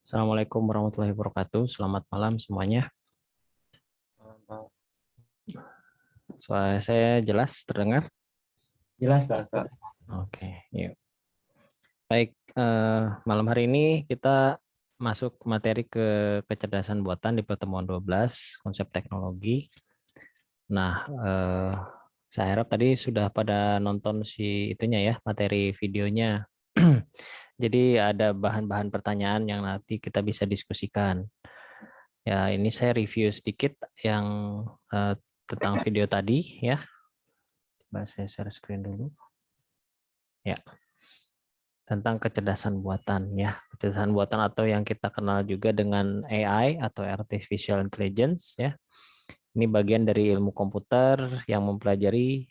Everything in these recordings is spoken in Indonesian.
Assalamualaikum warahmatullahi wabarakatuh. Selamat malam semuanya. Suara saya jelas terdengar? Jelas, Kak. Oke, yuk. Baik, malam hari ini kita masuk materi ke kecerdasan buatan di pertemuan 12, konsep teknologi. Nah, saya harap tadi sudah pada nonton si itunya ya, materi videonya. Jadi ada bahan-bahan pertanyaan yang nanti kita bisa diskusikan. Ya, ini saya review sedikit yang eh, tentang video tadi ya. Coba saya share screen dulu. Ya, tentang kecerdasan buatan ya. Kecerdasan buatan atau yang kita kenal juga dengan AI atau Artificial Intelligence ya. Ini bagian dari ilmu komputer yang mempelajari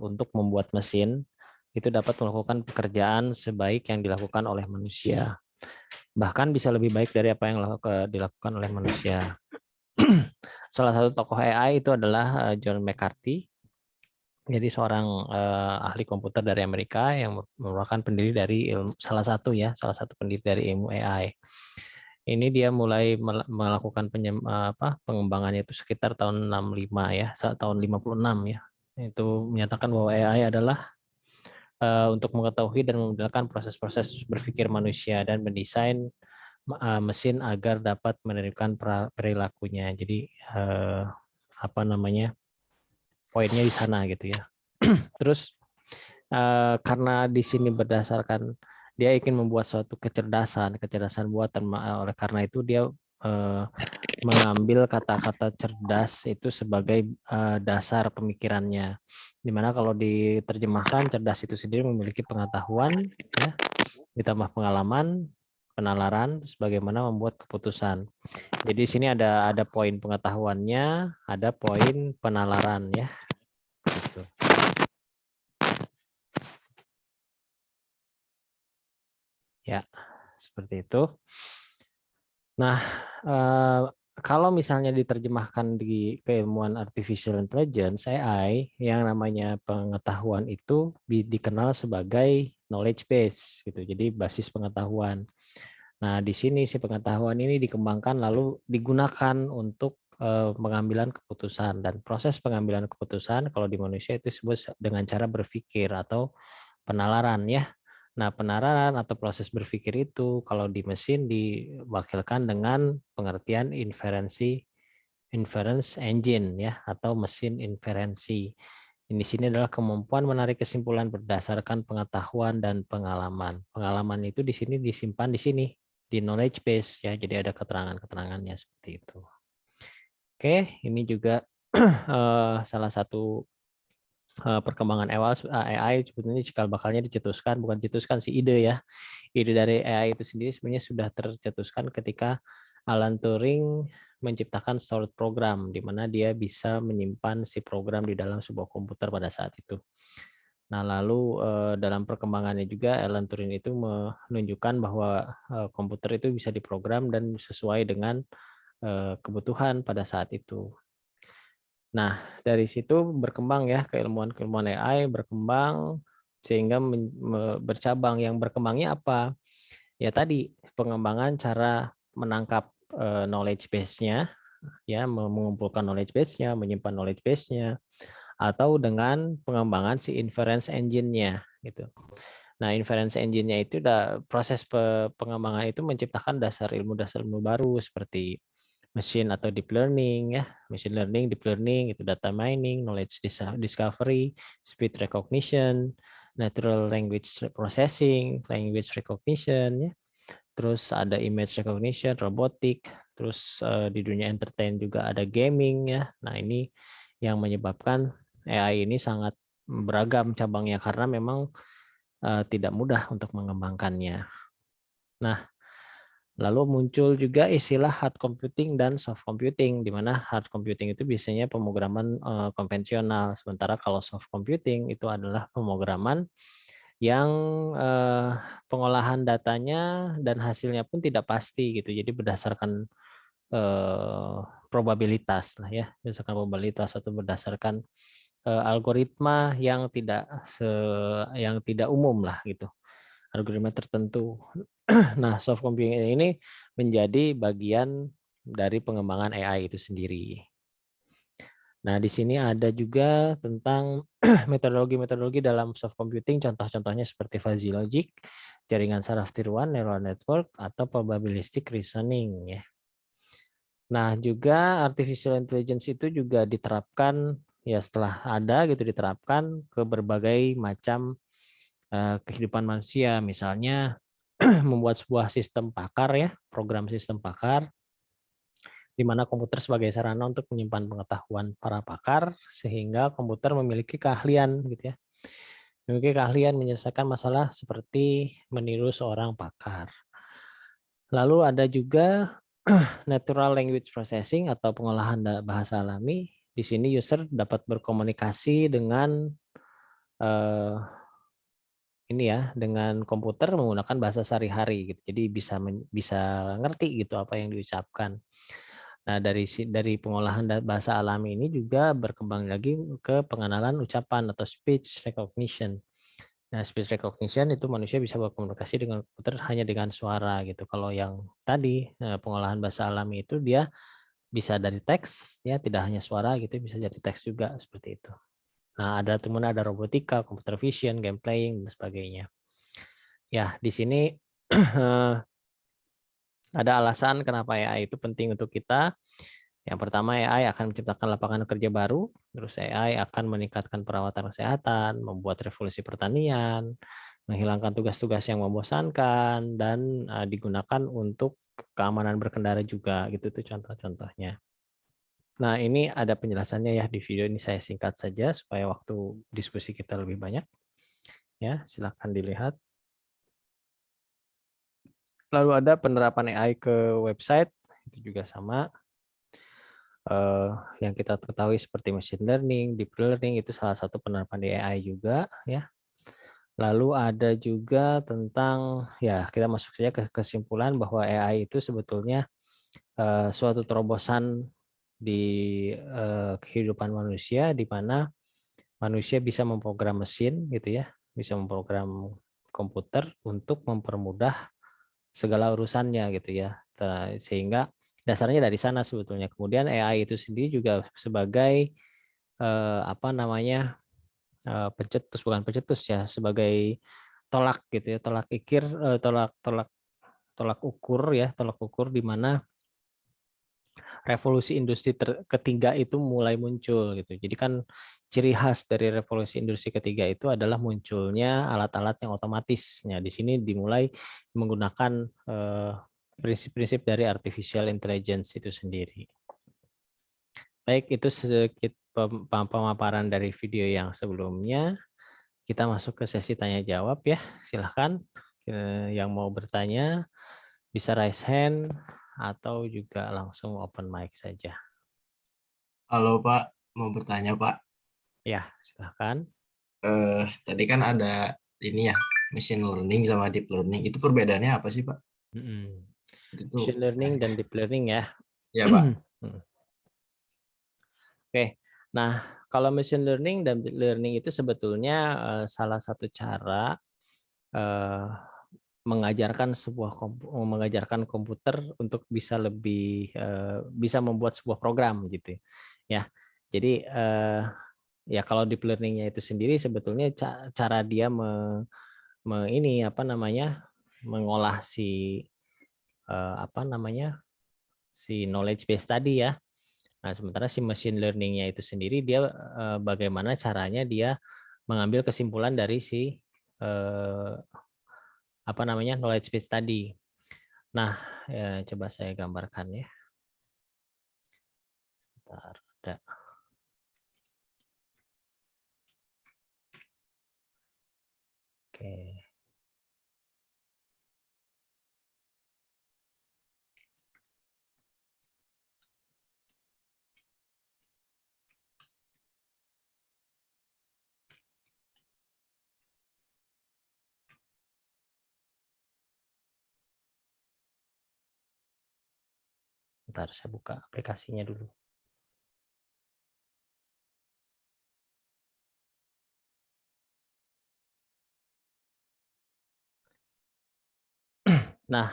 untuk membuat mesin itu dapat melakukan pekerjaan sebaik yang dilakukan oleh manusia. Bahkan bisa lebih baik dari apa yang dilakukan oleh manusia. Salah satu tokoh AI itu adalah John McCarthy. Jadi seorang ahli komputer dari Amerika yang merupakan pendiri dari salah satu pendiri dari ilmu AI. Ini dia mulai melakukan pengembangannya itu sekitar tahun 65 ya, tahun 56 ya. Itu menyatakan bahwa AI adalah untuk mengetahui dan memudahkan proses-proses berpikir manusia dan mendesain mesin agar dapat menentukan perilakunya. Jadi apa namanya? Poinnya di sana gitu ya. Terus karena di sini berdasarkan dia ingin membuat suatu kecerdasan buatan, oleh karena itu dia eh, mengambil kata-kata cerdas itu sebagai dasar pemikirannya. Dimana kalau diterjemahkan cerdas itu sendiri memiliki pengetahuan, ya, ditambah pengalaman, penalaran, sebagaimana membuat keputusan. Jadi di sini ada poin pengetahuannya, ada poin penalaran ya. Gitu. Ya, seperti itu. Nah, kalau misalnya diterjemahkan di keilmuan artificial intelligence (AI), yang namanya pengetahuan itu dikenal sebagai knowledge base gitu. Jadi basis pengetahuan. Nah, di sini si pengetahuan ini dikembangkan lalu digunakan untuk pengambilan keputusan, dan proses pengambilan keputusan kalau di manusia itu disebut dengan cara berpikir atau penalaran ya. Nah, penalaran atau proses berpikir itu kalau di mesin diwakilkan dengan pengertian inference engine ya, atau mesin inferensi. Di sini adalah kemampuan menarik kesimpulan berdasarkan pengetahuan dan pengalaman. Pengalaman itu di sini disimpan di sini di knowledge base ya. Jadi ada keterangan-keterangannya seperti itu. Oke, ini juga salah satu perkembangan AI sebetulnya cikal bakalnya dicetuskan, bukan dicetuskan sih, ide ya. Ide dari AI itu sendiri sebenarnya sudah tercetuskan ketika Alan Turing menciptakan solid program, di mana dia bisa menyimpan si program di dalam sebuah komputer pada saat itu. Nah, lalu dalam perkembangannya juga Alan Turing itu menunjukkan bahwa komputer itu bisa diprogram dan sesuai dengan kebutuhan pada saat itu. Nah, dari situ berkembang ya keilmuan-keilmuan AI berkembang sehingga bercabang. Yang berkembangnya apa? Ya tadi pengembangan cara menangkap knowledge base-nya, ya mengumpulkan knowledge base-nya, menyimpan knowledge base-nya, atau dengan pengembangan si inference engine-nya gitu. Nah, inference engine-nya itu proses pengembangan itu menciptakan dasar ilmu baru seperti machine atau deep learning ya, machine learning, deep learning itu data mining, knowledge discovery, speech recognition, natural language processing, language recognition ya. Terus ada image recognition, robotik, terus di dunia entertain juga ada gaming ya. Nah, ini yang menyebabkan AI ini sangat beragam cabangnya karena memang tidak mudah untuk mengembangkannya. Nah, lalu muncul juga istilah hard computing dan soft computing, di mana hard computing itu biasanya pemrograman konvensional, sementara kalau soft computing itu adalah pemrograman yang pengolahan datanya dan hasilnya pun tidak pasti gitu. Jadi berdasarkan probabilitas lah ya, berdasarkan probabilitas atau berdasarkan algoritma yang tidak umum lah gitu. algoritma tertentu. Nah, soft computing ini menjadi bagian dari pengembangan AI itu sendiri. Nah, di sini ada juga tentang metodologi-metodologi dalam soft computing, contoh-contohnya seperti fuzzy logic, jaringan saraf tiruan, neural network, atau probabilistic reasoning. Ya. Nah, juga artificial intelligence itu juga diterapkan, ya setelah ada gitu diterapkan ke berbagai macam kehidupan manusia. Misalnya membuat sebuah sistem pakar ya, program sistem pakar, di mana komputer sebagai sarana untuk menyimpan pengetahuan para pakar sehingga komputer memiliki keahlian gitu ya. Memiliki keahlian menyelesaikan masalah seperti meniru seorang pakar. Lalu ada juga natural language processing atau pengolahan bahasa alami. Di sini user dapat berkomunikasi dengan eh, ini ya dengan komputer menggunakan bahasa sehari-hari gitu. Jadi bisa ngerti gitu apa yang diucapkan. Nah, dari pengolahan bahasa alami ini juga berkembang lagi ke pengenalan ucapan atau speech recognition. Nah, speech recognition itu manusia bisa berkomunikasi dengan komputer hanya dengan suara gitu. Kalau yang tadi pengolahan bahasa alami itu dia bisa dari teks ya, tidak hanya suara gitu, bisa jadi teks juga seperti itu. Nah, kemudian ada robotika, computer vision, game playing dan sebagainya. Ya, di sini ada alasan kenapa AI itu penting untuk kita. Yang pertama, AI akan menciptakan lapangan kerja baru, terus AI akan meningkatkan perawatan kesehatan, membuat revolusi pertanian, menghilangkan tugas-tugas yang membosankan, dan digunakan untuk keamanan berkendara juga, gitu tuh contoh-contohnya. Nah, ini ada penjelasannya ya di video ini, saya singkat saja supaya waktu diskusi kita lebih banyak. Ya, silakan dilihat. Lalu ada penerapan AI ke website, itu juga sama. Yang kita ketahui seperti machine learning, deep learning itu salah satu penerapan di AI juga ya. Lalu ada juga tentang ya kita masuk saja ke kesimpulan bahwa AI itu sebetulnya suatu terobosan di kehidupan manusia di mana manusia bisa memprogram mesin gitu ya, bisa memprogram komputer untuk mempermudah segala urusannya gitu ya. Sehingga dasarnya dari sana sebetulnya. Kemudian AI itu sendiri juga sebagai apa namanya pencetus, bukan pencetus ya, sebagai tolak gitu ya, tolak ikir, tolak tolak tolak ukur ya, tolak ukur di mana revolusi industri ketiga itu mulai muncul gitu. Jadi kan ciri khas dari revolusi industri ketiga itu adalah munculnya alat-alat yang otomatis. Nah, di sini dimulai menggunakan prinsip-prinsip dari artificial intelligence itu sendiri. Baik, itu sedikit pemaparan dari video yang sebelumnya. Kita masuk ke sesi tanya jawab ya. Silahkan yang mau bertanya bisa raise hand atau juga langsung open mic saja. Halo Pak, mau bertanya Pak. Ya, silahkan. Tadi kan ada ini ya, machine learning sama deep learning. Itu perbedaannya apa sih Pak? Itu tuh, Machine learning dan deep learning ya. ya Pak. Oke. Nah, kalau machine learning dan deep learning itu sebetulnya salah satu cara eh, mengajarkan komputer untuk bisa lebih bisa membuat sebuah program gitu ya. Jadi ya kalau deep learningnya itu sendiri sebetulnya cara dia ini apa namanya mengolah si apa namanya si knowledge base tadi ya. Nah, sementara si machine learningnya itu sendiri dia bagaimana caranya dia mengambil kesimpulan dari si apa namanya knowledge base tadi. Nah, ya, coba saya gambarkan ya. Bentar, ada. Oke. Bentar, saya buka aplikasinya dulu. Nah,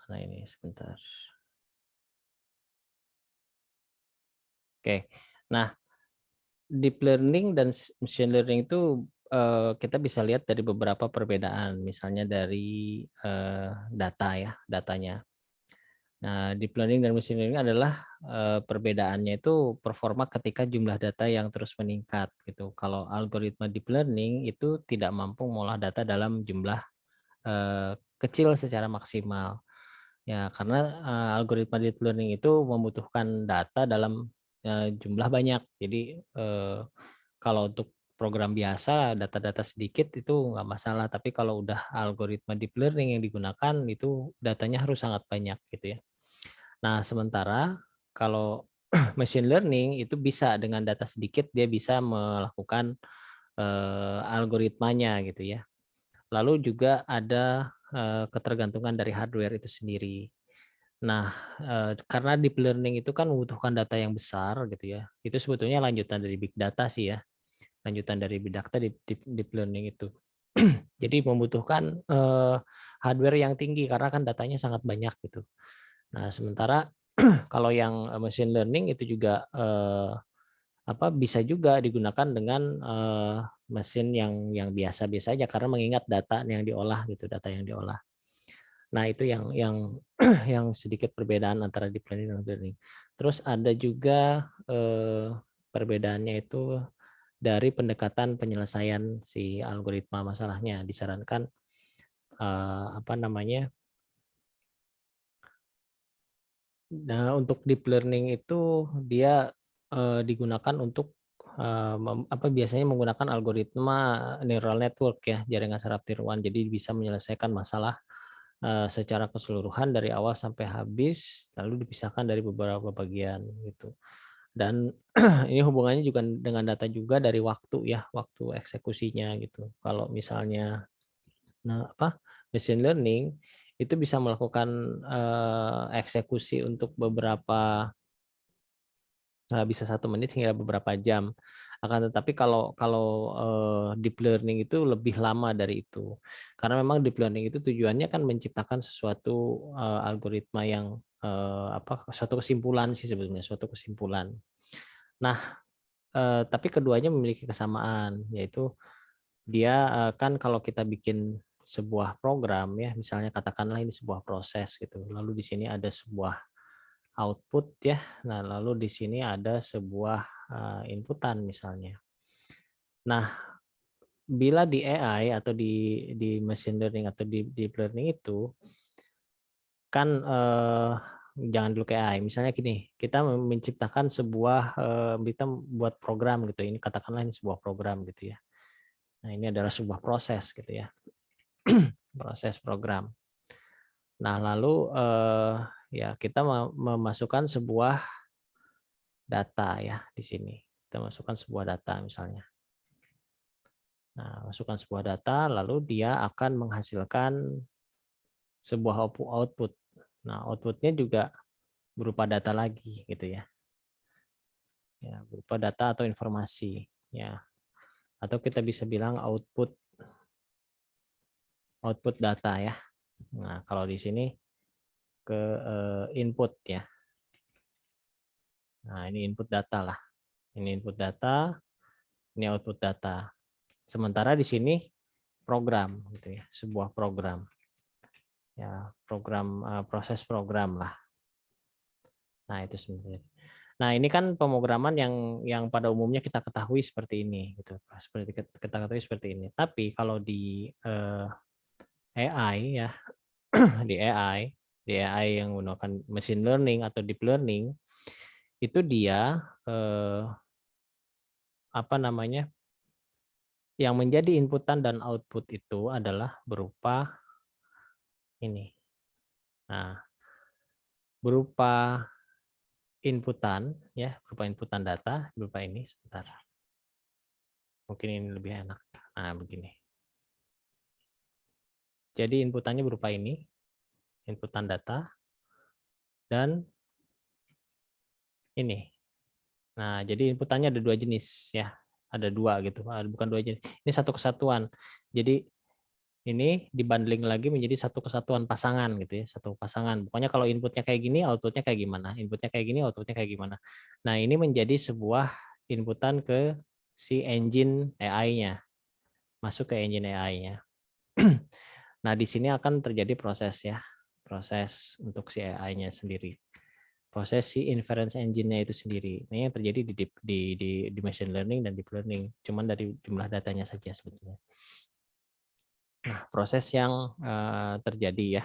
mana ini sebentar. Oke. Nah, deep learning dan machine learning itu kita bisa lihat dari beberapa perbedaan, misalnya dari data ya, datanya. Nah, deep learning dan machine learning adalah perbedaannya itu performa ketika jumlah data yang terus meningkat gitu. Kalau algoritma deep learning itu tidak mampu mengolah data dalam jumlah kecil secara maksimal. Ya, karena algoritma deep learning itu membutuhkan data dalam jumlah banyak. Jadi kalau untuk program biasa data-data sedikit itu nggak masalah, tapi kalau udah algoritma deep learning yang digunakan itu datanya harus sangat banyak gitu ya. Nah, sementara kalau machine learning itu bisa dengan data sedikit dia bisa melakukan algoritmanya gitu ya. Lalu juga ada ketergantungan dari hardware itu sendiri. Nah, karena deep learning itu kan membutuhkan data yang besar gitu ya. Itu sebetulnya lanjutan dari big data sih ya. Lanjutan dari big data deep learning itu. Jadi membutuhkan hardware yang tinggi karena kan datanya sangat banyak gitu. Nah, sementara kalau yang machine learning itu juga bisa juga digunakan dengan mesin yang biasa-biasa aja karena mengingat data yang diolah gitu, data yang diolah. Nah, itu yang yang sedikit perbedaan antara deep learning dan learning. Terus ada juga perbedaannya itu dari pendekatan penyelesaian si algoritma masalahnya. Disarankan Nah, untuk deep learning itu dia digunakan untuk biasanya menggunakan algoritma neural network ya, jaringan saraf tiruan. Jadi bisa menyelesaikan masalah secara keseluruhan dari awal sampai habis, lalu dipisahkan dari beberapa bagian gitu. Dan ini hubungannya juga dengan data juga dari waktu ya, waktu eksekusinya gitu. Kalau misalnya machine learning itu bisa melakukan eksekusi untuk beberapa bisa 1 menit hingga beberapa jam. Akan tetapi kalau kalau deep learning itu lebih lama dari itu. Karena memang deep learning itu tujuannya kan menciptakan sesuatu algoritma yang suatu kesimpulan sih sebetulnya, suatu kesimpulan. Nah, tapi keduanya memiliki kesamaan, yaitu dia kan kalau kita bikin sebuah program ya, misalnya katakanlah ini sebuah proses gitu. Lalu di sini ada sebuah output ya. Nah, lalu di sini ada sebuah inputan misalnya. Nah, bila di AI atau di machine learning atau di deep learning itu kan jangan dulu kayak AI. Misalnya gini, kita menciptakan sebuah kita buat program gitu. Ini katakanlah ini sebuah program gitu ya. Nah, ini adalah sebuah proses gitu ya. Proses program. Nah, lalu ya kita memasukkan sebuah data ya di sini. Kita masukkan sebuah data misalnya. Nah, masukkan sebuah data, lalu dia akan menghasilkan sebuah output. Nah, outputnya juga berupa data lagi gitu ya. Ya, berupa data atau informasi ya. Atau kita bisa bilang output data ya. Nah, kalau di sini ke input ya. Nah, ini input data lah. Ini input data, ini output data. Sementara di sini program gitu ya, sebuah program. Ya, program proses program lah. Nah, itu sebenarnya. Nah, ini kan pemrograman yang pada umumnya kita ketahui seperti ini gitu. Seperti kita ketahui seperti ini. Tapi kalau di AI ya, di AI yang menggunakan machine learning atau deep learning itu dia yang menjadi inputan dan output itu adalah berupa ini. Nah, berupa inputan ya, berupa inputan data, berupa ini sebentar. Mungkin ini lebih enak. Nah, begini. Jadi inputannya berupa ini, inputan data dan ini. Nah, jadi inputannya ada 2 jenis ya. Ada 2 gitu, bukan 2 jenis. Ini satu kesatuan. Jadi ini dibundling lagi menjadi satu kesatuan pasangan gitu ya, satu pasangan. Pokoknya kalau inputnya kayak gini, outputnya kayak gimana, inputnya kayak gini, outputnya kayak gimana. Nah ini menjadi sebuah inputan ke si engine AI-nya, masuk ke engine AI-nya. Nah di sini akan terjadi proses ya, proses untuk si AI-nya sendiri, proses si inference engine-nya itu sendiri. Ini yang terjadi di machine learning dan deep learning, cuman dari jumlah datanya saja sebetulnya. Nah, proses yang terjadi ya,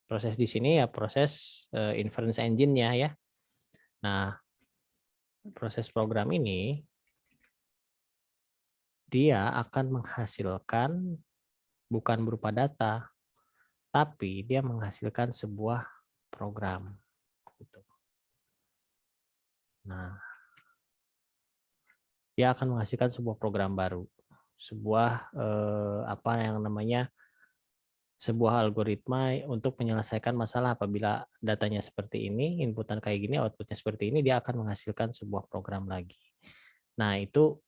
proses di sini ya proses inference engine-nya ya. Nah, proses program ini dia akan menghasilkan bukan berupa data, tapi dia menghasilkan sebuah program. Gitu. Nah, dia akan menghasilkan sebuah program baru, sebuah apa yang namanya sebuah algoritma untuk menyelesaikan masalah. Apabila datanya seperti ini, inputan kayak gini, outputnya seperti ini, dia akan menghasilkan sebuah program lagi. Nah, itu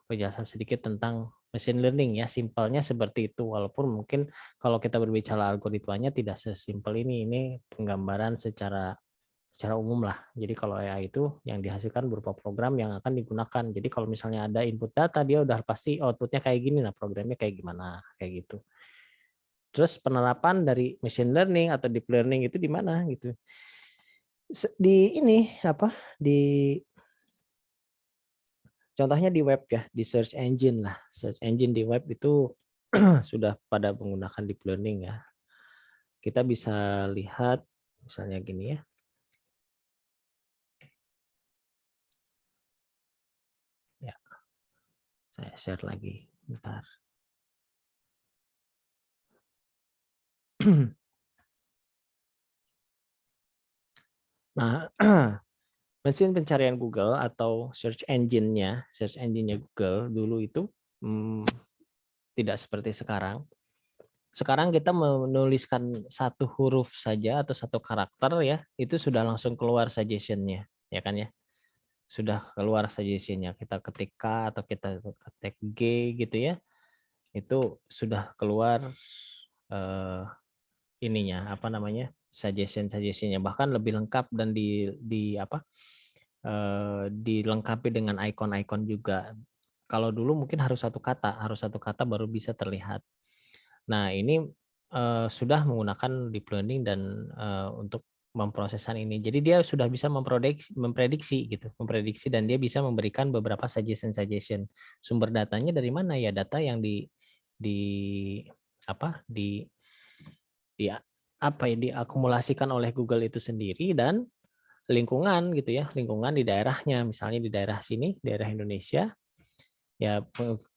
penjelasan sedikit tentang machine learning ya, simpelnya seperti itu. Walaupun mungkin kalau kita berbicara algoritmanya tidak sesimpel ini penggambaran secara umum lah. Jadi kalau AI itu yang dihasilkan berupa program yang akan digunakan. Jadi kalau misalnya ada input data, dia udah pasti outputnya kayak gini, nah programnya kayak gimana, kayak gitu. Terus penerapan dari machine learning atau deep learning itu di mana gitu? Di ini apa? Di contohnya di web ya, di search engine lah. Search engine di web itu sudah pada menggunakan deep learning ya. Kita bisa lihat misalnya gini ya. Ya, saya share lagi. Bentar. Nah, mesin pencarian Google atau search engine-nya Google dulu itu tidak seperti sekarang. Sekarang kita menuliskan satu huruf saja atau satu karakter ya, itu sudah langsung keluar suggestion-nya, ya kan ya. Sudah keluar suggestion-nya. Kita ketik K atau kita ketik G gitu ya. Itu sudah keluar ininya apa namanya? Suggestion-nya, bahkan lebih lengkap dan di apa? Dilengkapi dengan icon-icon juga. Kalau dulu mungkin harus satu kata baru bisa terlihat. Nah, ini sudah menggunakan deep learning dan untuk memprosesan ini. Jadi dia sudah bisa memprediksi gitu, dan dia bisa memberikan beberapa suggestion. Sumber datanya dari mana ya? Data yang di apa? Di apa ya diakumulasikan oleh Google itu sendiri dan lingkungan gitu ya, lingkungan di daerahnya. Misalnya di daerah sini, daerah Indonesia, ya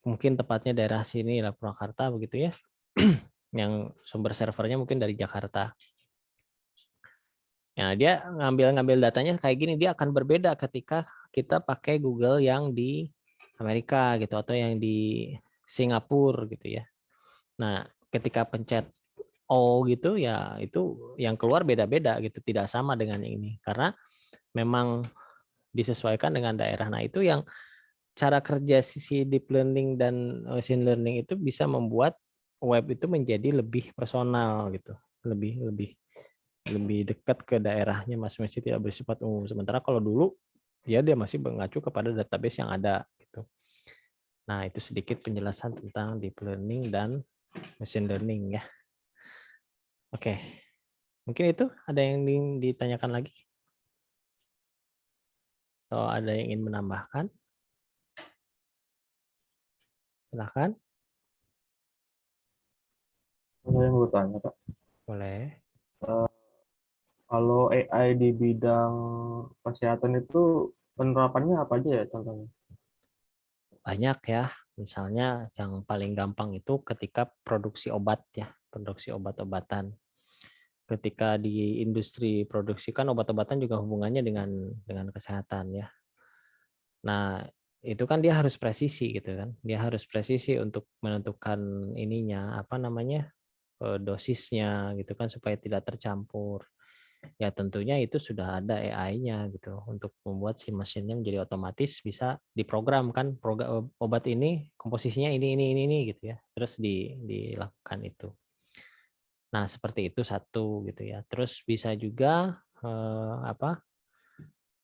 mungkin tepatnya daerah sini lah Purwakarta begitu ya. Yang sumber servernya mungkin dari Jakarta. Ya, dia ngambil datanya kayak gini, dia akan berbeda ketika kita pakai Google yang di Amerika gitu atau yang di Singapura gitu ya. Nah, ketika pencet O gitu ya itu yang keluar beda-beda gitu, tidak sama dengan ini karena memang disesuaikan dengan daerah. Nah, itu yang cara kerja sisi deep learning dan machine learning itu bisa membuat web itu menjadi lebih personal gitu, lebih dekat ke daerahnya masing-masing, tidak bersifat umum. Sementara kalau dulu ya dia masih mengacu kepada database yang ada gitu. Nah, itu sedikit penjelasan tentang deep learning dan machine learning ya. Oke. Mungkin itu ada yang ditanyakan lagi? Atau ada yang ingin menambahkan? Silakan. Saya mau bertanya, Pak. Boleh. Kalau AI di bidang kesehatan itu penerapannya apa aja ya contohnya? Banyak ya. Misalnya yang paling gampang itu ketika produksi obat ya, produksi obat-obatan. Ketika di industri produksi kan obat-obatan juga hubungannya dengan kesehatan ya. Nah, itu kan dia harus presisi gitu kan. Dia harus presisi untuk menentukan ininya apa namanya? Dosisnya gitu kan supaya tidak tercampur. ya tentunya itu sudah ada AI-nya gitu untuk membuat si mesinnya menjadi otomatis bisa diprogram kan, obat ini komposisinya ini gitu ya, terus dilakukan itu. Nah seperti itu satu gitu ya. Terus bisa juga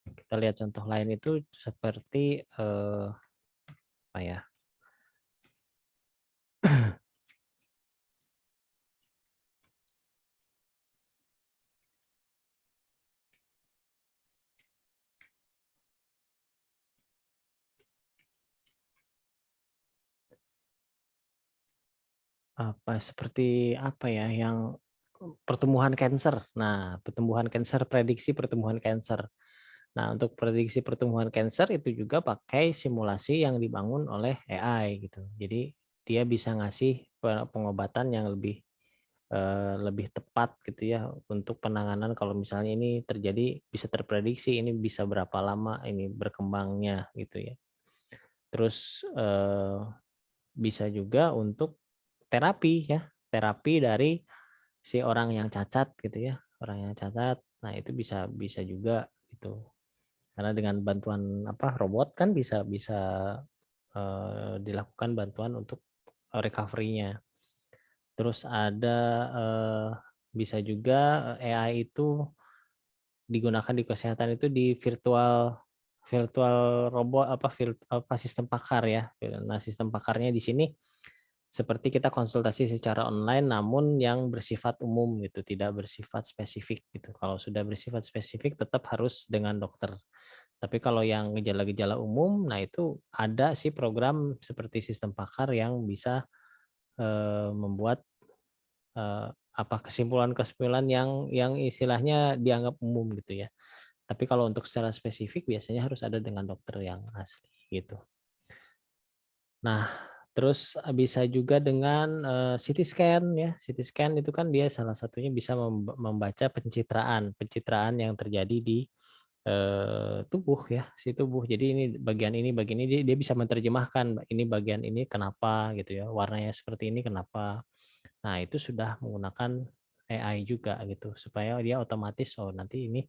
kita lihat contoh lain itu seperti apa ya? Seperti apa ya yang pertumbuhan kanker. Nah, prediksi pertumbuhan kanker. Nah, untuk prediksi pertumbuhan kanker itu juga pakai simulasi yang dibangun oleh AI gitu. Jadi dia bisa ngasih pengobatan yang lebih tepat gitu ya untuk penanganan kalau misalnya ini terjadi bisa terprediksi ini bisa berapa lama ini berkembangnya gitu ya. Terus bisa juga untuk terapi ya, terapi dari si orang yang cacat gitu ya, orang yang cacat. Nah, itu bisa bisa juga gitu. Karena dengan bantuan robot kan bisa bisa dilakukan bantuan untuk recovery-nya. Terus ada bisa juga AI itu digunakan di kesehatan itu di virtual virtual robot sistem pakar ya. Nah, sistem pakarnya di sini seperti kita konsultasi secara online namun yang bersifat umum gitu, tidak bersifat spesifik gitu. Kalau sudah bersifat spesifik tetap harus dengan dokter. Tapi kalau yang gejala-gejala umum, nah itu ada sih program seperti sistem pakar yang bisa membuat kesimpulan-kesimpulan yang istilahnya dianggap umum gitu ya. Tapi kalau untuk secara spesifik biasanya harus ada dengan dokter yang asli gitu. Nah, terus bisa juga dengan CT scan ya. CT scan itu kan dia salah satunya bisa membaca pencitraan yang terjadi di tubuh ya, si tubuh. Jadi ini bagian ini dia bisa menerjemahkan ini bagian ini kenapa gitu ya, warnanya seperti ini kenapa. Nah, itu sudah menggunakan AI juga gitu supaya dia otomatis nanti ini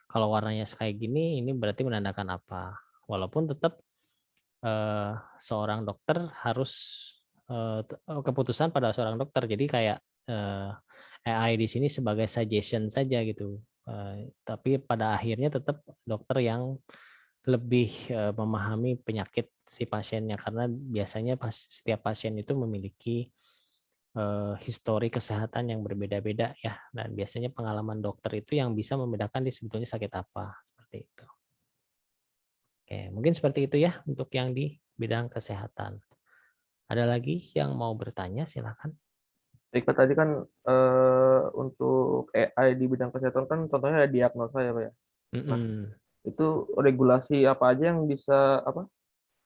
kalau warnanya kayak gini ini berarti menandakan apa. Walaupun tetap seorang dokter harus keputusan pada seorang dokter. Jadi kayak AI di sini sebagai suggestion saja gitu. Tapi pada akhirnya tetap dokter yang lebih memahami penyakit si pasiennya karena biasanya setiap pasien itu memiliki histori kesehatan yang berbeda-beda ya. Dan biasanya pengalaman dokter itu yang bisa membedakan dia sebetulnya sakit apa seperti itu. Oke, mungkin seperti itu ya untuk yang di bidang kesehatan. Ada lagi yang mau bertanya, silakan. Jika tadi kan untuk AI di bidang kesehatan kan contohnya ada diagnosa ya Pak ya. Nah, itu regulasi apa aja yang bisa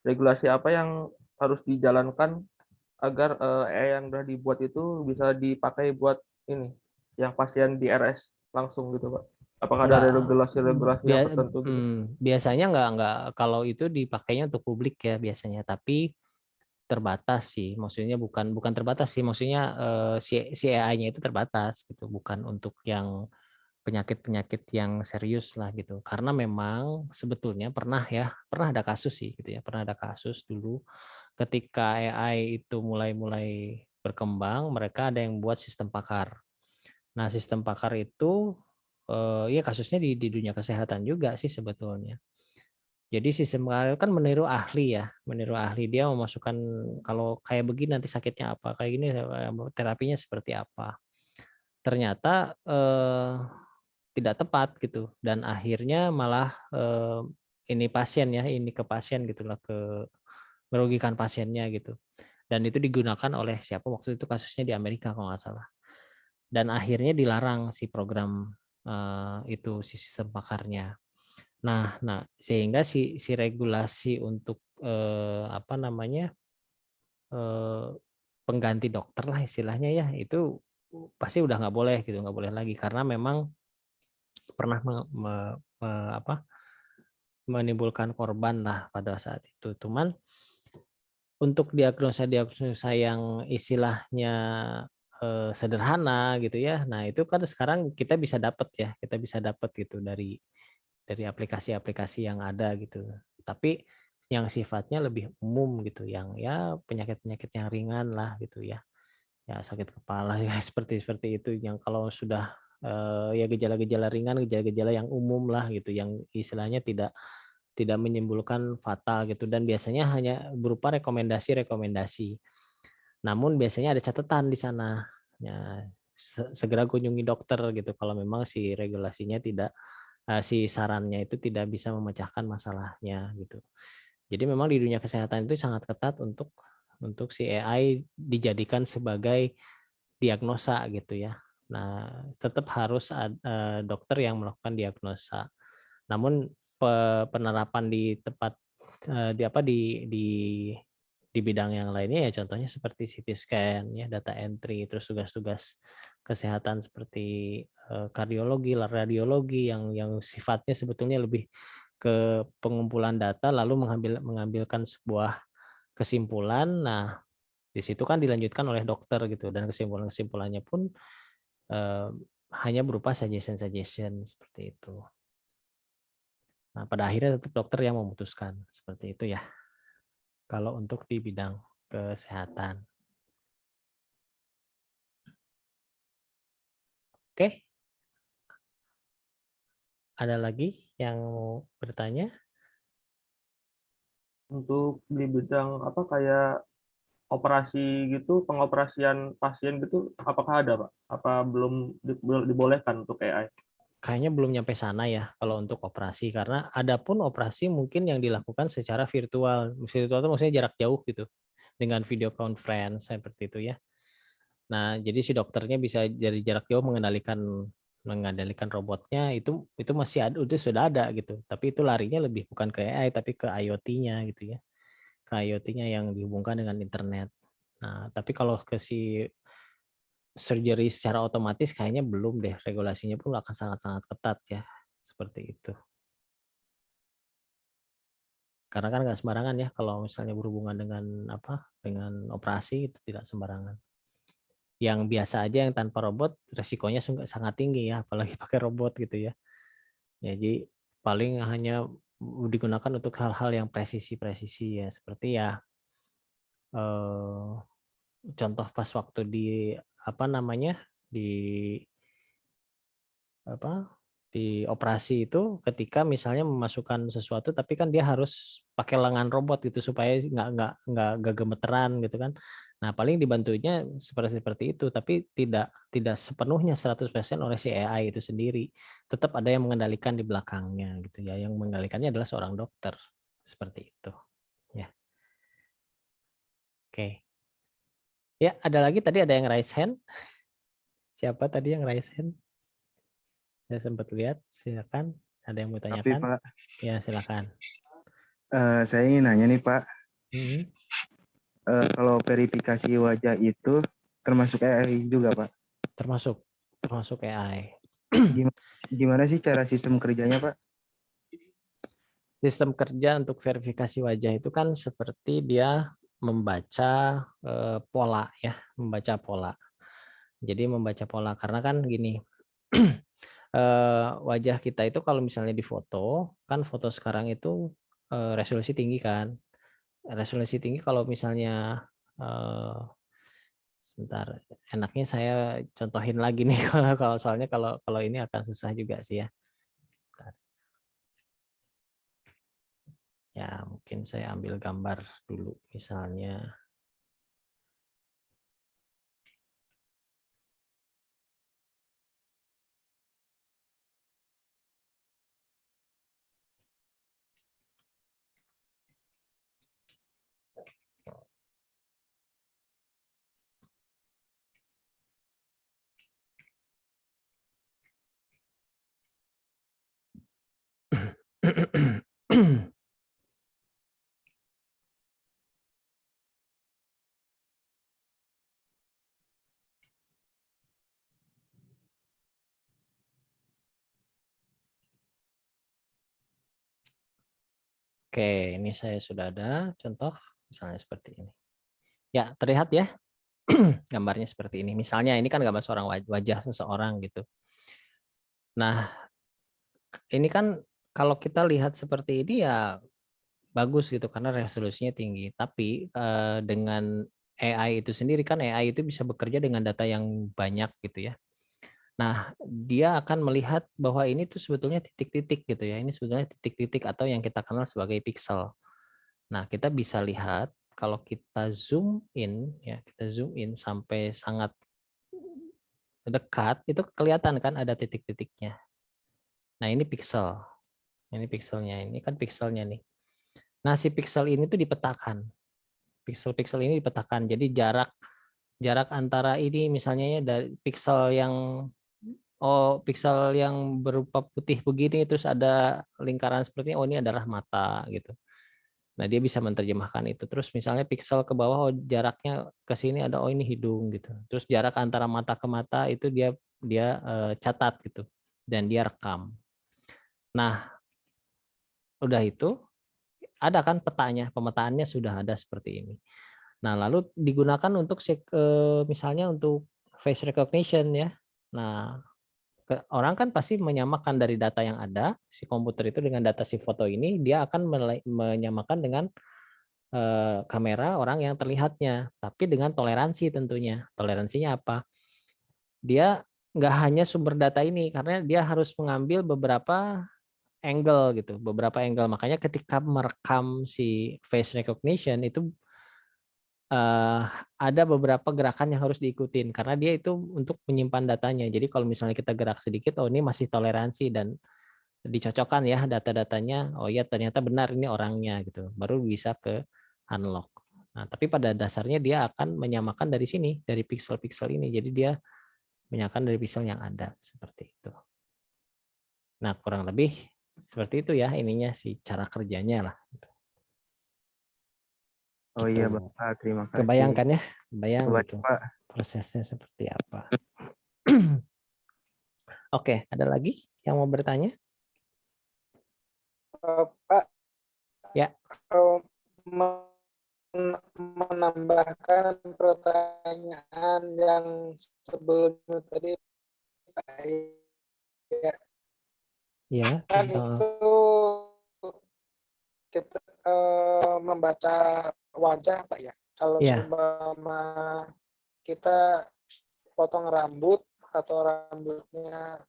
regulasi apa yang harus dijalankan agar AI yang sudah dibuat itu bisa dipakai buat ini yang pasien di RS langsung gitu Pak. Apakah ada regulasi-regulasi yang tertentu gitu? Biasanya nggak kalau itu dipakainya untuk publik ya biasanya, tapi terbatas sih, maksudnya bukan terbatas sih, maksudnya si AI-nya itu terbatas gitu, bukan untuk yang penyakit-penyakit yang serius lah gitu. Karena memang sebetulnya pernah ada kasus sih gitu ya, pernah ada kasus dulu ketika AI itu mulai berkembang, mereka ada yang buat sistem pakar. Nah, sistem pakar itu ya kasusnya di dunia kesehatan juga sih sebetulnya. Jadi sistem pakar kan meniru ahli ya, meniru ahli dia memasukkan kalau kayak begini nanti sakitnya apa, kayak gini terapinya seperti apa. Ternyata tidak tepat gitu dan akhirnya malah ini pasien ya, ini ke pasien gitulah merugikan pasiennya gitu. Dan itu digunakan oleh siapa waktu itu kasusnya di Amerika kalau nggak salah. Dan akhirnya dilarang si program itu si sistem pakarnya. Nah, sehingga si regulasi untuk pengganti dokter lah istilahnya ya itu pasti udah nggak boleh gitu, nggak boleh lagi karena memang pernah menimbulkan korban lah pada saat itu. Cuman untuk diagnosa yang istilahnya sederhana gitu ya. Nah, itu kan sekarang kita bisa dapat ya, kita bisa dapat gitu dari aplikasi-aplikasi yang ada gitu. Tapi yang sifatnya lebih umum gitu, yang ya penyakit-penyakit yang ringan lah gitu ya. Ya sakit kepala ya seperti seperti itu yang kalau sudah ya gejala-gejala ringan, gejala-gejala yang umum lah gitu, yang istilahnya tidak menimbulkan fatal gitu dan biasanya hanya berupa rekomendasi-rekomendasi. Namun biasanya ada catatan di sana. Ya, segera kunjungi dokter gitu kalau memang si regulasinya tidak si sarannya itu tidak bisa memecahkan masalahnya gitu. Jadi memang di dunia kesehatan itu sangat ketat untuk si AI dijadikan sebagai diagnosa gitu ya. Nah, tetap harus dokter yang melakukan diagnosa. Namun penerapan di tempat di apa di bidang yang lainnya ya contohnya seperti CT scan ya, data entry, terus tugas-tugas kesehatan seperti kardiologi, radiologi yang sifatnya sebetulnya lebih ke pengumpulan data lalu mengambilkan sebuah kesimpulan. Nah, di situ kan dilanjutkan oleh dokter gitu dan kesimpulan-kesimpulannya pun eh, hanya berupa suggestion seperti itu. Nah, pada akhirnya tetap dokter yang memutuskan seperti itu ya. Kalau untuk di bidang kesehatan. Oke, ada lagi yang mau bertanya? Untuk di bidang apa kayak operasi gitu, pengoperasian pasien gitu, apakah ada, Pak? Apa belum dibolehkan untuk AI? Kayaknya belum nyampe sana ya kalau untuk operasi karena ada pun operasi mungkin yang dilakukan secara virtual. Virtual itu maksudnya jarak jauh gitu dengan video conference seperti itu ya. Nah, jadi si dokternya bisa dari jarak jauh mengendalikan robotnya itu masih ada, itu sudah ada gitu. Tapi itu larinya lebih bukan ke AI tapi ke IoT-nya gitu ya. Ke IoT-nya yang dihubungkan dengan internet. Nah, tapi kalau ke si surgery secara otomatis kayaknya belum deh, regulasinya pun akan sangat-sangat ketat ya. Seperti itu. Karena kan nggak sembarangan ya kalau misalnya berhubungan dengan dengan operasi itu tidak sembarangan. Yang biasa aja yang tanpa robot resikonya sangat tinggi ya, apalagi pakai robot gitu ya. Jadi paling hanya digunakan untuk hal-hal yang presisi-presisi ya, seperti ya contoh pas waktu di apa namanya di apa di operasi itu ketika misalnya memasukkan sesuatu tapi kan dia harus pakai lengan robot gitu supaya nggak gemeteran gitu kan. Nah, paling dibantunya seperti itu tapi tidak sepenuhnya 100% oleh si AI itu sendiri. Tetap ada yang mengendalikan di belakangnya gitu ya. Yang mengendalikannya adalah seorang dokter. Seperti itu. Ya. Oke. Ya, ada lagi tadi ada yang raise hand. Siapa tadi yang raise hand? Saya sempat lihat, silakan. Ada yang mau Tapi tanyakan? Pak, Ya, silakan. saya ingin nanya nih Pak, Hmm. kalau verifikasi wajah itu termasuk AI juga Pak? Termasuk AI. Gimana, gimana sih cara sistem kerjanya Pak? Sistem kerja untuk verifikasi wajah itu kan seperti dia membaca pola ya, membaca pola. Jadi membaca pola karena kan gini, wajah kita itu kalau misalnya difoto, kan foto sekarang itu resolusi tinggi kan. Resolusi tinggi kalau misalnya sebentar, enaknya saya contohin lagi nih kalau soalnya kalau kalau ini akan susah juga sih ya. Bentar. Ya, mungkin saya ambil gambar dulu misalnya. Oke, ini saya sudah ada contoh misalnya seperti ini. Ya, terlihat ya? gambarnya seperti ini. Misalnya ini kan gambar seorang wajah seseorang gitu. Nah, ini kan kalau kita lihat seperti ini ya bagus gitu karena resolusinya tinggi. Tapi dengan AI itu sendiri kan AI itu bisa bekerja dengan data yang banyak gitu ya. Nah, dia akan melihat bahwa ini tuh sebetulnya titik-titik gitu ya. Ini sebetulnya titik-titik atau yang kita kenal sebagai pixel. Nah, kita bisa lihat kalau kita zoom in ya, kita zoom in sampai sangat dekat itu kelihatan kan ada titik-titiknya. Nah, ini pixel. Ini pixelnya, ini kan pixelnya nih. Nah, si pixel ini tuh dipetakan. Pixel-pixel ini dipetakan. Jadi jarak antara ini misalnya ya dari pixel yang berupa putih begini terus ada lingkaran seperti ini, oh ini adalah mata gitu. Nah, dia bisa menerjemahkan itu. Terus misalnya pixel ke bawah, oh jaraknya ke sini ada, oh ini hidung gitu. Terus jarak antara mata ke mata itu dia catat gitu dan dia rekam. Nah, udah itu ada kan petanya, pemetaannya sudah ada seperti ini. Nah, lalu digunakan untuk misalnya untuk face recognition ya. Nah, orang kan pasti menyamakan dari data yang ada, si komputer itu dengan data si foto ini, dia akan menyamakan dengan kamera orang yang terlihatnya, tapi dengan toleransi tentunya. Toleransinya apa? Dia nggak hanya sumber data ini, karena dia harus mengambil beberapa angle gitu, beberapa angle. Makanya ketika merekam si face recognition itu ada beberapa gerakan yang harus diikutin karena dia itu untuk menyimpan datanya. Jadi kalau misalnya kita gerak sedikit, oh ini masih toleransi dan dicocokkan ya data-datanya. Oh ya ternyata benar ini orangnya gitu. Baru bisa ke unlock. Nah, tapi pada dasarnya dia akan menyamakan dari sini, dari pixel-pixel ini. Jadi dia menyamakan dari pixel yang ada seperti itu. Nah, kurang lebih seperti itu ya ininya si cara kerjanya lah. Oh iya Gitu. Bapak, terima kasih. Kebayangkan ya, bayang Kebayang, gitu. Pak. Prosesnya seperti apa. Oke, ada lagi yang mau bertanya? Pak, Ya. Menambahkan pertanyaan yang sebelumnya tadi, Pak, ya, Ya, kan itu kita membaca wajah, Pak ya. Kalau ya. seumpama kita potong rambut atau rambutnya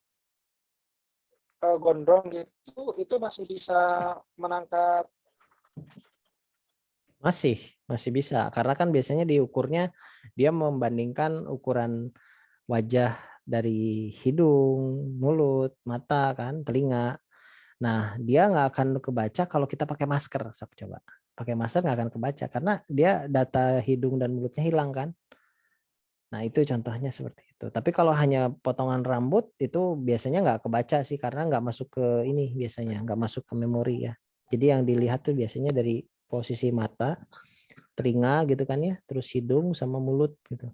gondrong gitu, itu masih bisa menangkap. Masih bisa. Karena kan biasanya diukurnya dia membandingkan ukuran wajah dari hidung, mulut, mata kan, telinga. Nah, dia nggak akan kebaca kalau kita pakai masker. Coba. Pakai masker nggak akan kebaca karena dia data hidung dan mulutnya hilang kan. Nah, itu contohnya seperti itu. Tapi kalau hanya potongan rambut itu biasanya nggak kebaca sih karena nggak masuk ke ini biasanya, nggak masuk ke memori ya. Jadi yang dilihat tuh biasanya dari posisi mata, telinga gitu kan ya, terus hidung sama mulut gitu.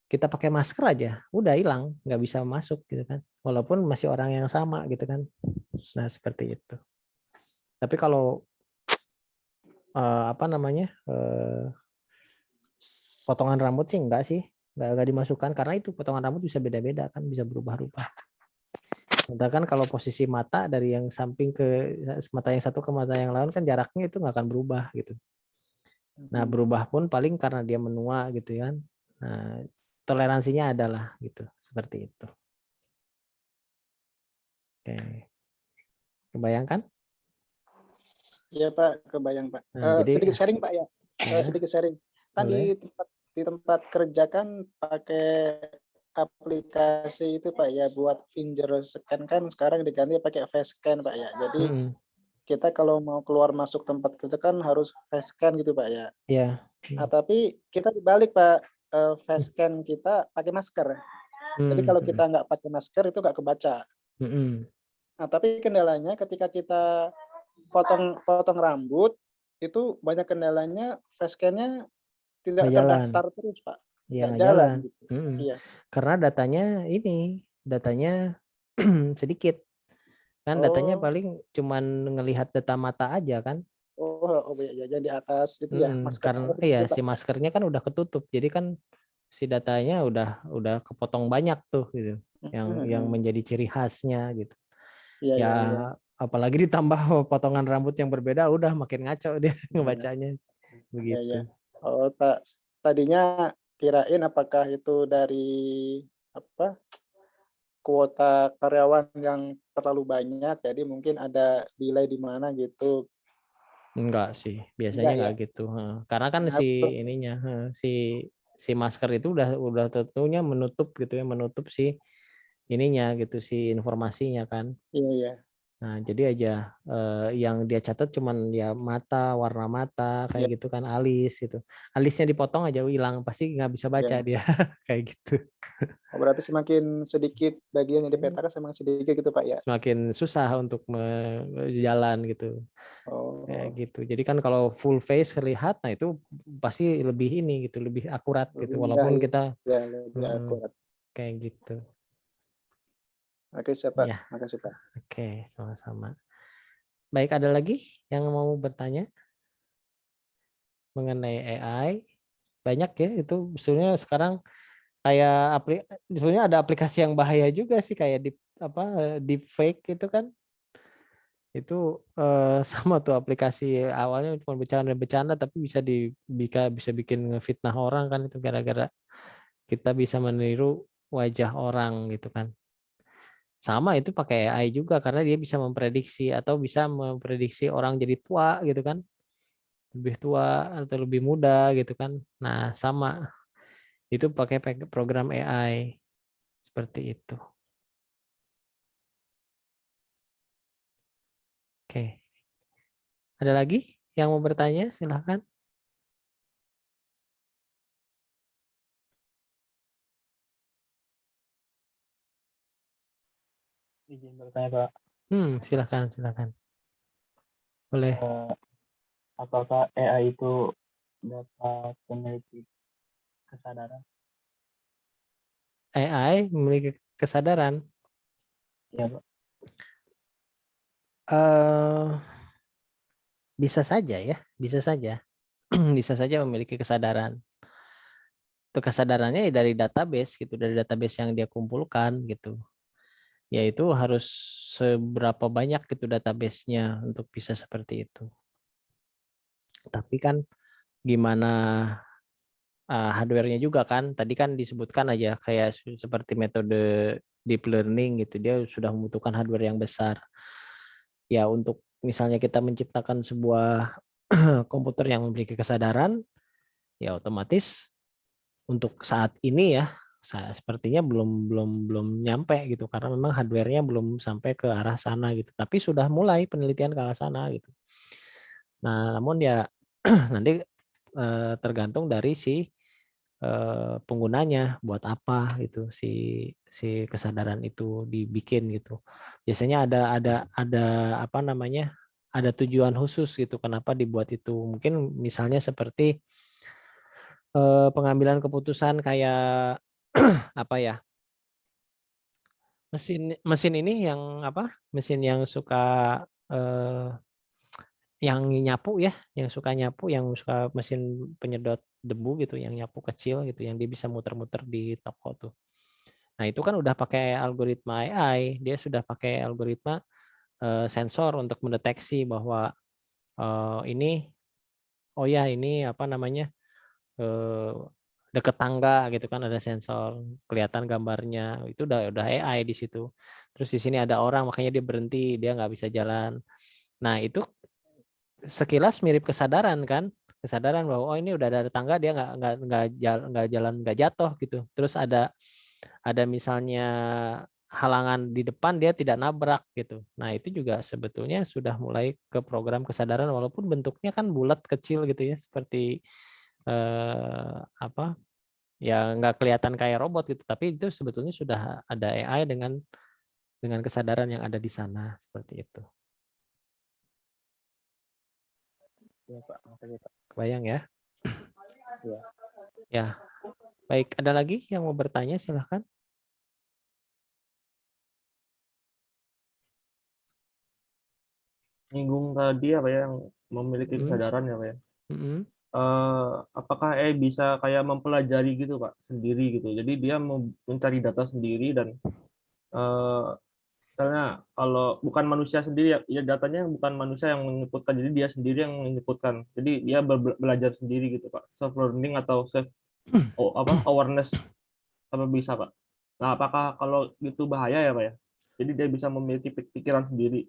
Kita pakai masker aja, udah hilang, nggak bisa masuk gitu kan. Walaupun masih orang yang sama gitu kan. Nah, seperti itu. Tapi kalau potongan rambut sih enggak sih. Nggak dimasukkan karena itu potongan rambut bisa beda-beda kan, bisa berubah-ubah. Sedangkan kalau posisi mata dari yang samping ke mata yang satu ke mata yang lain kan jaraknya itu nggak akan berubah gitu. Nah berubah pun paling karena dia menua gitu kan. Nah, toleransinya adalah gitu seperti itu. Oke, kebayangkan? Iya Pak, kebayang Pak. Nah, jadi sedikit sharing Pak ya. Sedikit sharing. Kan boleh. di tempat kerja kan pakai aplikasi itu Pak ya buat finger scan kan sekarang diganti pakai face scan Pak ya. Jadi kita kalau mau keluar masuk tempat kerja kan harus face scan gitu Pak ya. Iya. Nah, tapi kita dibalik Pak, face scan kita pakai masker. Jadi kalau kita nggak pakai masker itu nggak kebaca. Nah, tapi kendalanya ketika kita potong rambut itu banyak kendalanya face scan-nya tidak terdaftar terus Pak. Iya, Nggak nggak jalan. Iya. Karena datanya sedikit. Kan datanya paling cuman ngelihat data mata aja kan. Oh ya, jadi di atas itu ya masker. Karena iya si maskernya kan udah ketutup. Jadi kan si datanya udah kepotong banyak tuh gitu, yang menjadi ciri khasnya gitu. Iya, Ya iya, iya. apalagi ditambah potongan rambut yang berbeda, udah makin ngaco dia ngebacanya Iya, iya. begitu. Oh, tadinya kirain apakah itu dari apa kuota karyawan yang terlalu banyak, jadi mungkin ada delay di mana gitu. Enggak sih, biasanya Enggak ya? enggak gitu. Karena kan Nah, si ininya, si masker itu udah tentunya menutup gitu ya, menutup si ininya gitu, si informasinya kan. iya, iya. Nah, jadi aja yang dia catat cuman ya mata, warna mata Iya, kayak gitu kan, alis gitu. Alisnya dipotong aja hilang, pasti nggak bisa baca iya. dia kayak gitu. Oh, berarti semakin sedikit bagian yang dipetakan semakin sedikit gitu Pak ya? Semakin susah untuk jalan gitu. Kayak Oh, gitu. Jadi kan kalau full face terlihat, nah itu pasti lebih ini gitu, lebih akurat gitu. lebih mudah Walaupun ya, kita ya lebih eh, akurat. kayak gitu. Oke, siap Pak. Ya, Makasih Pak. oke, sama-sama. Baik, ada lagi yang mau bertanya mengenai AI? Banyak ya itu sebenarnya sekarang kayak sebenarnya ada aplikasi yang bahaya juga sih kayak deep fake itu kan. Itu sama tuh aplikasi awalnya cuma bercanda-bercanda tapi bisa bikin ngefitnah orang kan, itu gara-gara kita bisa meniru wajah orang gitu kan. Sama itu pakai AI juga karena dia bisa memprediksi orang jadi tua gitu kan, lebih tua atau lebih muda gitu kan. Nah, sama itu pakai program AI seperti itu. Oke. Ada lagi yang mau bertanya? Silahkan. Izin bertanya Pak, Silahkan, silakan. Boleh. apakah AI itu dapat memiliki kesadaran? AI memiliki kesadaran. Ya Pak. eh Bisa saja ya, bisa saja. Bisa saja memiliki kesadaran. Itu kesadarannya ya dari database gitu, dari database yang dia kumpulkan gitu. Yaitu harus seberapa banyak gitu database-nya untuk bisa seperti itu. Tapi kan gimana hardware-nya juga kan, tadi kan disebutkan aja kayak seperti metode deep learning gitu, dia sudah membutuhkan hardware yang besar. Ya untuk misalnya kita menciptakan sebuah komputer yang memiliki kesadaran, ya otomatis untuk saat ini ya sepertinya belum nyampe gitu karena memang hardware-nya belum sampai ke arah sana gitu. Tapi sudah mulai penelitian ke arah sana gitu. Nah, namun ya nanti tergantung dari si penggunanya buat apa gitu si kesadaran itu dibikin gitu. Biasanya ada apa namanya? Ada tujuan khusus gitu kenapa dibuat itu. Mungkin misalnya seperti pengambilan keputusan kayak apa ya? Mesin ini yang apa? Mesin yang suka eh, yang nyapu ya, yang suka nyapu, yang suka mesin penyedot debu gitu, yang nyapu kecil gitu, yang dia bisa muter-muter di toko tuh. Nah itu kan udah pakai algoritma AI, dia sudah pakai algoritma sensor untuk mendeteksi bahwa ini, oh ya ini apa namanya eh, deket tangga gitu kan ada sensor, kelihatan gambarnya, itu udah AI di situ. Terus di sini ada orang makanya dia berhenti, dia nggak bisa jalan. Nah itu sekilas mirip kesadaran kan, kesadaran bahwa oh ini udah ada tangga dia nggak jalan nggak jatuh gitu. Terus ada misalnya halangan di depan dia tidak nabrak gitu. Nah itu juga sebetulnya sudah mulai ke program kesadaran walaupun bentuknya kan bulat kecil gitu ya seperti apa ya nggak kelihatan kayak robot gitu. Tapi itu sebetulnya sudah ada AI dengan kesadaran yang ada di sana seperti itu. Ya Pak, makasih Pak. Kebayang ya? Ya. Ya, baik. Ada lagi yang mau bertanya? Silahkan. Nyinggung tadi apa ya yang memiliki Mm-mm. kesadaran ya Pak ya. Mm-mm. apakah AI bisa kayak mempelajari gitu Pak sendiri gitu. Jadi dia mencari data sendiri dan eh, misalnya kalau bukan manusia sendiri ya datanya bukan manusia yang menyebutkan, jadi dia sendiri yang menyebutkan. Jadi dia belajar sendiri gitu Pak. Self learning atau awareness apa bisa Pak. Nah, apakah kalau gitu bahaya ya Pak ya? Jadi dia bisa memiliki pikiran sendiri.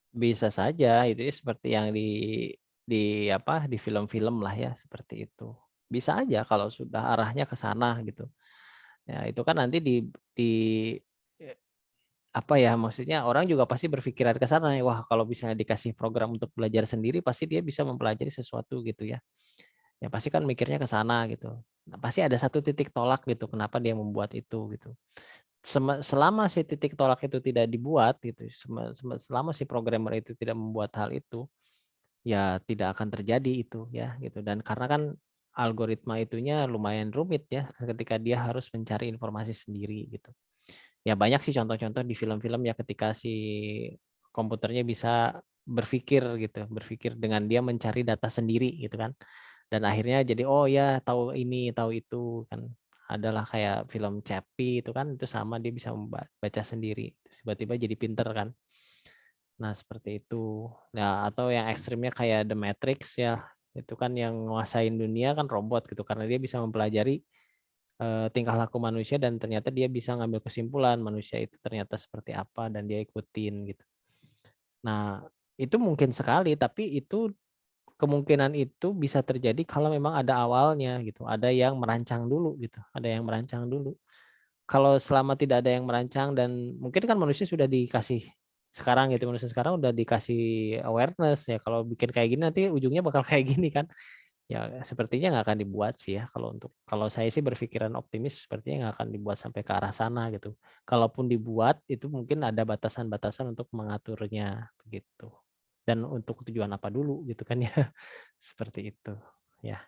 Bisa saja itu ya, seperti yang di film-film lah ya, seperti itu. Bisa aja kalau sudah arahnya ke sana gitu. Ya, itu kan nanti di apa ya, maksudnya orang juga pasti berpikiran ke sana. Wah, kalau misalnya dikasih program untuk belajar sendiri pasti dia bisa mempelajari sesuatu gitu ya. Ya pasti kan mikirnya ke sana gitu. Nah, pasti ada satu titik tolak gitu kenapa dia membuat itu gitu. Selama si titik tolak itu tidak dibuat gitu, selama si programmer itu tidak membuat hal itu, ya tidak akan terjadi itu ya gitu. Dan karena kan algoritma itunya lumayan rumit ya ketika dia harus mencari informasi sendiri gitu. Ya banyak sih contoh-contoh di film-film ya ketika si komputernya bisa berpikir gitu, berpikir dengan dia mencari data sendiri gitu kan. Dan akhirnya jadi oh ya tahu ini, tahu itu kan. Adalah kayak film Chappie itu kan, itu sama, dia bisa membaca sendiri. Tiba-tiba jadi pinter kan. Nah, seperti itu. Nah, atau yang ekstrimnya kayak The Matrix ya, itu kan yang nguasain dunia kan robot gitu, karena dia bisa mempelajari tingkah laku manusia dan ternyata dia bisa ngambil kesimpulan manusia itu ternyata seperti apa dan dia ikutin gitu. Nah, itu mungkin sekali, tapi itu kemungkinan itu bisa terjadi kalau memang ada awalnya gitu, ada yang merancang dulu gitu, ada yang merancang dulu. Kalau selama tidak ada yang merancang dan mungkin kan manusia sudah dikasih sekarang gitu, manusia sekarang udah dikasih awareness ya, kalau bikin kayak gini nanti ujungnya bakal kayak gini kan. Ya sepertinya nggak akan dibuat sih ya, kalau saya sih berpikiran optimis sepertinya nggak akan dibuat sampai ke arah sana gitu. Kalaupun dibuat itu mungkin ada batasan-batasan untuk mengaturnya begitu. Dan untuk tujuan apa dulu gitu kan ya. Seperti itu ya.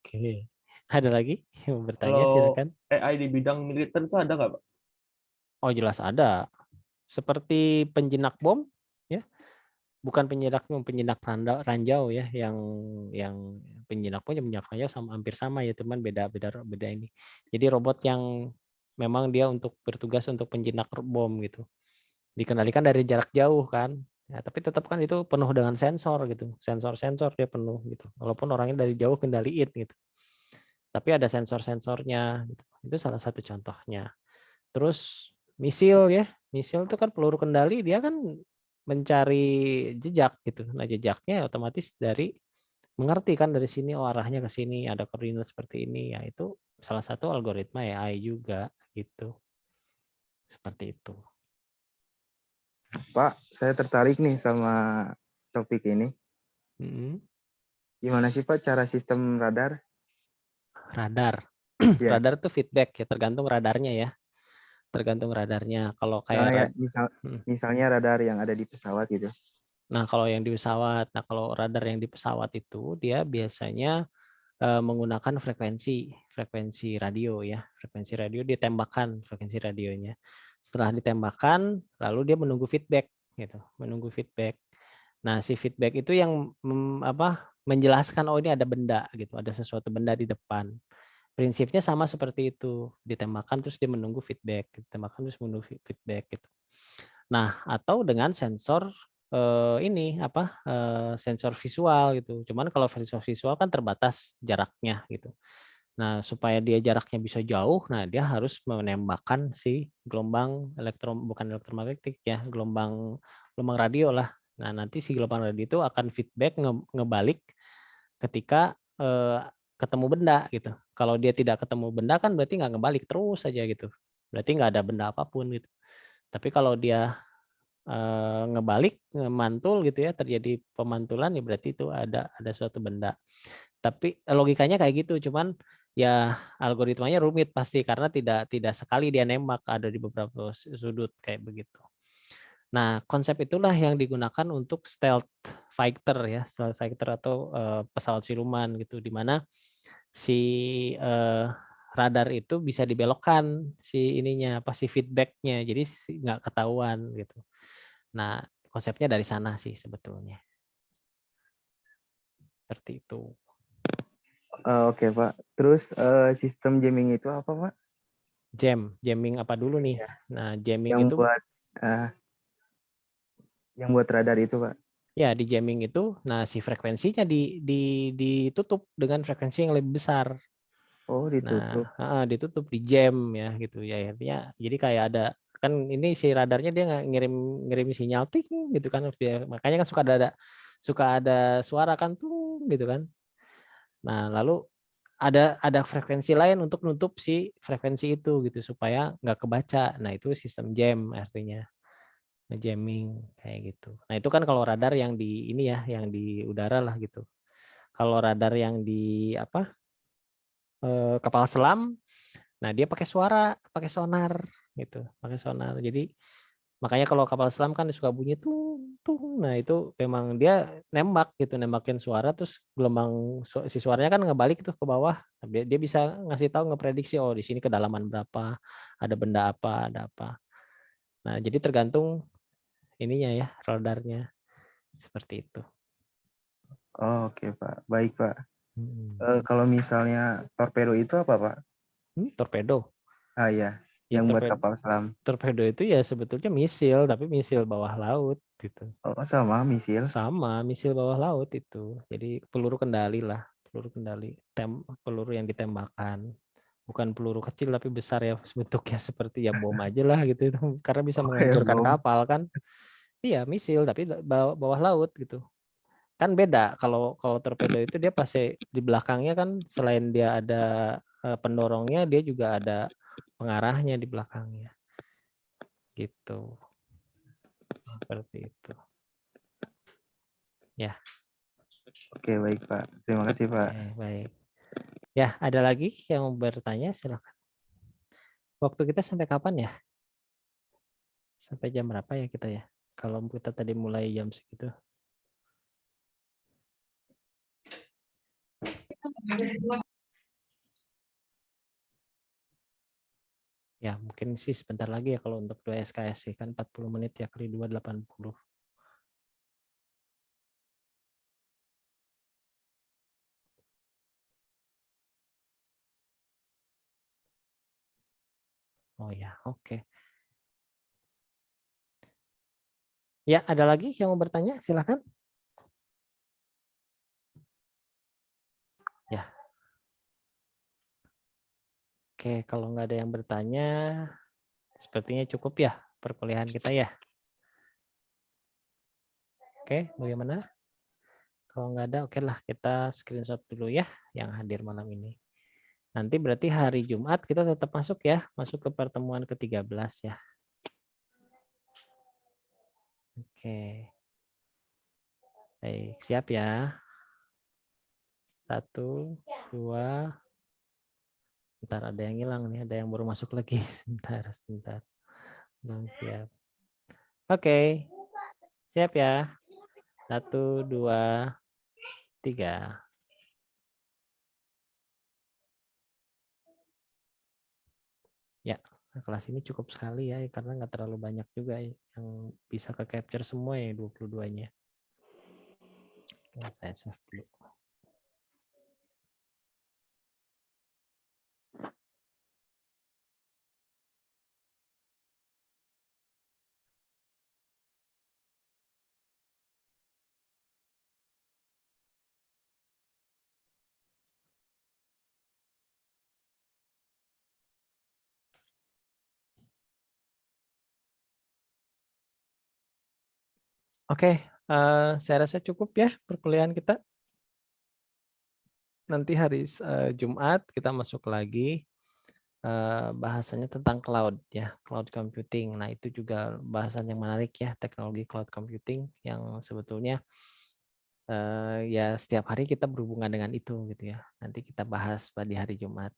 Oke. Ada lagi yang mau bertanya, Kalau silakan. AI di bidang militer itu ada nggak Pak? Oh jelas ada. Seperti penjinak bom ya, bukan penjinak ranjau ya, yang penjinak bom yang penjinak ranjau sama hampir sama ya, teman beda ini. Jadi robot yang memang dia untuk bertugas untuk penjinak bom gitu. Dikendalikan dari jarak jauh kan. Ya, tapi tetap kan itu penuh dengan sensor gitu. Sensor dia penuh gitu. Walaupun orangnya dari jauh kendaliin gitu. Tapi ada sensor-sensornya gitu. Itu salah satu contohnya. Terus misil ya, misil itu kan peluru kendali, dia kan mencari jejak gitu. Nah jejaknya otomatis dari mengerti kan dari sini, oh arahnya ke sini, ada koordinat seperti ini, ya itu salah satu algoritma AI juga gitu. Seperti itu. Pak, saya tertarik nih sama topik ini. Gimana sih Pak cara sistem radar? Radar. Ya, Radar itu feedback ya, tergantung radarnya ya. Tergantung radarnya. Kalau kayak misalnya radar yang ada di pesawat gitu. Nah, kalau yang di pesawat, kalau radar yang di pesawat itu dia biasanya menggunakan frekuensi radio ya. Frekuensi radio ditembakkan frekuensi radionya. Setelah ditembakkan, lalu dia menunggu feedback gitu, menunggu feedback. Nah, si feedback itu yang menjelaskan oh ini ada benda gitu, ada sesuatu benda di depan. Prinsipnya sama seperti itu, ditembakkan terus dia menunggu feedback, ditembakkan terus menunggu feedback gitu. Nah, atau dengan sensor sensor visual gitu. Cuman kalau sensor visual kan terbatas jaraknya gitu. Nah, supaya dia jaraknya bisa jauh, nah dia harus menembakkan si gelombang bukan elektromagnetik ya, gelombang radio lah. Nah, nanti si gelombang radio itu akan feedback ngebalik ketika ketemu benda gitu. Kalau dia tidak ketemu benda kan berarti nggak ngebalik terus saja gitu. Berarti nggak ada benda apapun gitu. Tapi kalau dia ngebalik, ngemantul gitu ya, terjadi pemantulan ya berarti itu ada suatu benda. Tapi logikanya kayak gitu, cuman ya algoritmanya rumit pasti karena tidak sekali dia nembak, ada di beberapa sudut kayak begitu. Nah, konsep itulah yang digunakan untuk stealth fighter ya, stealth fighter atau pesawat siluman gitu, di mana si radar itu bisa dibelokkan si ininya, si feedbacknya, jadi nggak ketahuan gitu. Nah, konsepnya dari sana sih sebetulnya. Seperti itu. Oke, Pak. Terus sistem jamming itu apa, Pak? Jamming apa dulu nih? Nah, jamming Yang itu buat radar itu, Pak. ya di jamming itu, nah si frekuensinya ditutup dengan frekuensi yang lebih besar. Oh, ditutup. Nah, ditutup di jam ya gitu ya, artinya jadi kayak ada kan ini si radarnya dia nggak ngirim sinyal ting gitu kan, makanya kan suka ada suara kan tuh gitu kan. Nah lalu ada frekuensi lain untuk nutup si frekuensi itu gitu supaya nggak kebaca. Nah itu sistem jam artinya jamming kayak gitu. Nah itu kan kalau radar yang di ini ya, yang di udara lah gitu. Kalau radar yang di apa kapal selam, nah dia pakai suara, pakai sonar gitu, pakai sonar. Jadi makanya kalau kapal selam kan suka bunyi tuh. Nah itu memang dia nembak gitu, nembakin suara terus gelombang si suaranya kan ngebalik tuh ke bawah. Dia bisa ngasih tahu, ngeprediksi oh di sini kedalaman berapa, ada benda apa, ada apa. Nah jadi tergantung ininya ya radarnya seperti itu. Oh, oke, Pak. Baik, Pak. Kalau misalnya torpedo itu apa, Pak? Torpedo. Ah ya, Ya, yang buat kapal selam. Torpedo itu ya sebetulnya misil, tapi misil bawah laut gitu. Oh, sama misil. Sama misil bawah laut itu. Jadi peluru kendali lah, peluru kendali, peluru yang ditembakkan. Bukan peluru kecil tapi besar ya, bentuknya seperti ya bom aja lah gitu, karena bisa menghancurkan kapal kan. Iya misil tapi bawah laut gitu. Kan beda kalau torpedo itu dia pasti di belakangnya kan selain dia ada pendorongnya, dia juga ada pengarahnya di belakangnya. Gitu. Seperti itu. Ya. Oke, baik, Pak. Terima kasih, Pak. Oke, baik. Ya, ada lagi yang mau bertanya? Silakan. Waktu kita sampai kapan ya? Sampai jam berapa ya kita ya? Kalau kita tadi mulai jam segitu. Ya, mungkin sih sebentar lagi ya kalau untuk 2 SKS sih kan 40 menit ya kali 2 80. Oh ya, oke. Ya, ada lagi yang mau bertanya? Silakan. Ya. Oke, kalau nggak ada yang bertanya, sepertinya cukup ya perkuliahan kita ya. Oke, bagaimana? Kalau nggak ada, oke lah kita screenshot dulu ya yang hadir malam ini. Nanti berarti hari Jumat kita tetap masuk ya, masuk ke pertemuan ke-13 ya. Oke. Baik, siap ya. 1, 2. Bentar, ada yang hilang nih, ada yang baru masuk lagi. Sebentar. Belum siap. Oke. Siap ya. 1, 2, 3. Ya, kelas ini cukup sekali ya, karena nggak terlalu banyak juga yang bisa ke capture semua ya 22-nya. Saya save dulu. Oke, saya rasa cukup ya perkuliahan kita. Nanti hari Jumat kita masuk lagi bahasanya tentang cloud ya, cloud computing. Nah itu juga bahasan yang menarik ya, teknologi cloud computing yang sebetulnya ya setiap hari kita berhubungan dengan itu gitu ya. Nanti kita bahas pada hari Jumat.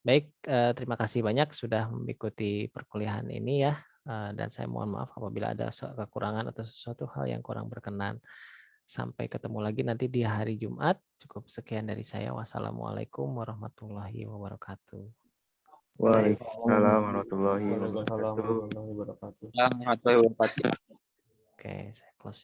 Baik, terima kasih banyak sudah mengikuti perkuliahan ini ya. Dan saya mohon maaf apabila ada kekurangan atau sesuatu hal yang kurang berkenan. Sampai ketemu lagi nanti di hari Jumat. Cukup sekian dari saya. Wassalamualaikum warahmatullahi wabarakatuh. Waalaikumsalam warahmatullahi wabarakatuh. Waalaikumsalam warahmatullahi wabarakatuh. Warahmatullahi wabarakatuh. Oke, saya close ya.